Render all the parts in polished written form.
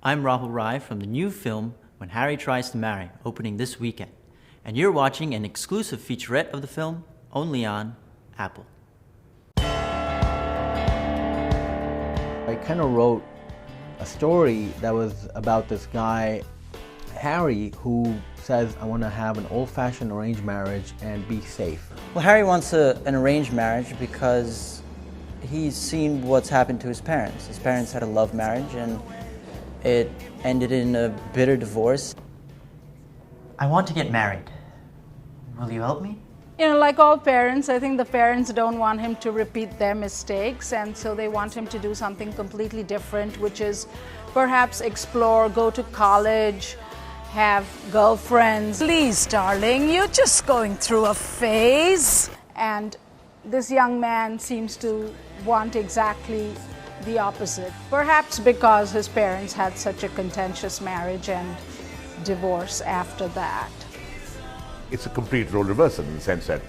I'm Rahul Rai from the new film When Harry Tries to Marry, opening this weekend. And you're watching an exclusive featurette of the film only on Apple. I kind of wrote a story that was about this guy, Harry, who says, I want to have an old-fashioned arranged marriage and be safe. Well, Harry wants an arranged marriage because he's seen what's happened to his parents. His parents had a love marriage and it ended in a bitter divorce. I want to get married. Will you help me? You know, like all parents, I think the parents don't want him to repeat their mistakes, and so they want him to do something completely different, which is perhaps explore, go to college, have girlfriends. Please, darling, you're just going through a phase. And this young man seems to want exactly the opposite. Perhaps because his parents had such a contentious marriage and divorce after that. It's a complete role reversal in the sense that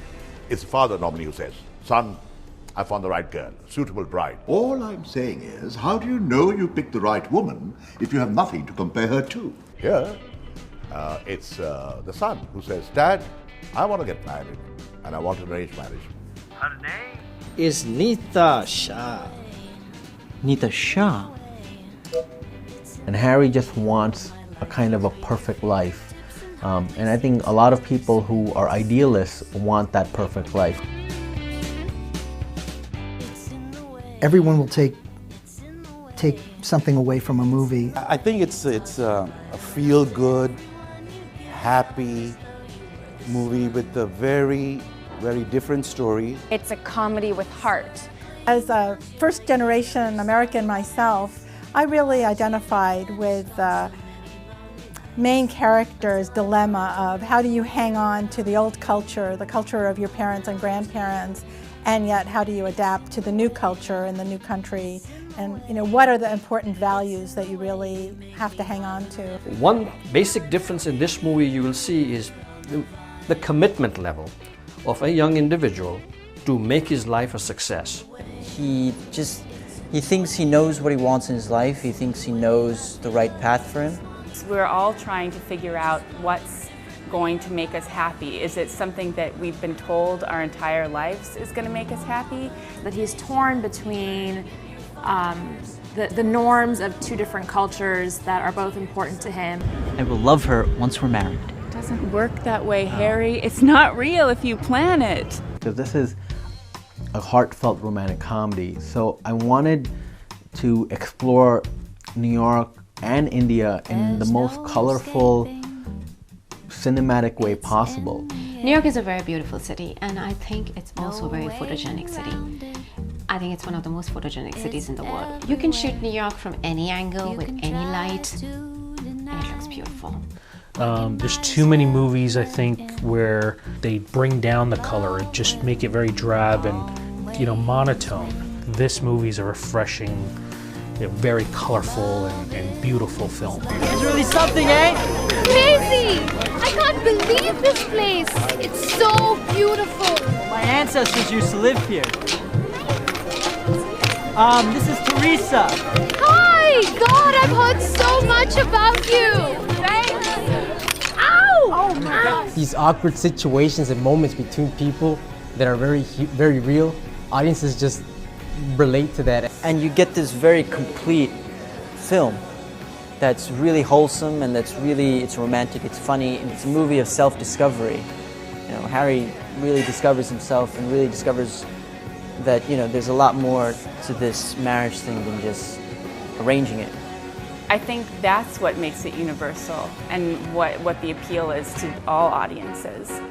it's the father normally who says, son, I found the right girl, suitable bride. All I'm saying is, how do you know you picked the right woman if you have nothing to compare her to? Here, it's the son who says, Dad, I want to get married and I want an arranged marriage. Her name is Nita Shah. Nita Shah? And Harry just wants a kind of a perfect life. And I think a lot of people who are idealists want that perfect life. Everyone will take something away from a movie. I think it's a feel-good, happy movie with a very, very different story. It's a comedy with heart. As a first-generation American myself, I really identified with the main character's dilemma of how do you hang on to the old culture, the culture of your parents and grandparents, and yet how do you adapt to the new culture in the new country, and what are the important values that you really have to hang on to. One basic difference in this movie you will see is the commitment level of a young individual to make his life a success. He thinks he knows what he wants in his life. He thinks he knows the right path for him. We're all trying to figure out what's going to make us happy. Is it something that we've been told our entire lives is going to make us happy? That he's torn between the norms of two different cultures that are both important to him. I will love her once we're married. It doesn't work that way, Harry. It's not real if you plan it. Because this is a heartfelt romantic comedy, so I wanted to explore New York and India in the most colorful, cinematic way possible. New York is a very beautiful city, and I think it's also a very photogenic city. I think it's one of the most photogenic cities in the world. You can shoot New York from any angle with any light, and it looks beautiful. There's too many movies, I think, where they bring down the color and just make it very drab and, monotone. This movie is a refreshing, very colorful and beautiful film. It's really something, eh? Crazy! I can't believe this place. It's so beautiful. My ancestors used to live here. This is Theresa. Hi! God, I've heard so much about you. Thanks. Ow! Oh my God. These awkward situations and moments between people that are very real. Audiences just relate to that. And you get this very complete film that's really wholesome and it's romantic, it's funny, and it's a movie of self-discovery. Harry really discovers himself and really discovers that, there's a lot more to this marriage thing than just arranging it. I think that's what makes it universal and what the appeal is to all audiences.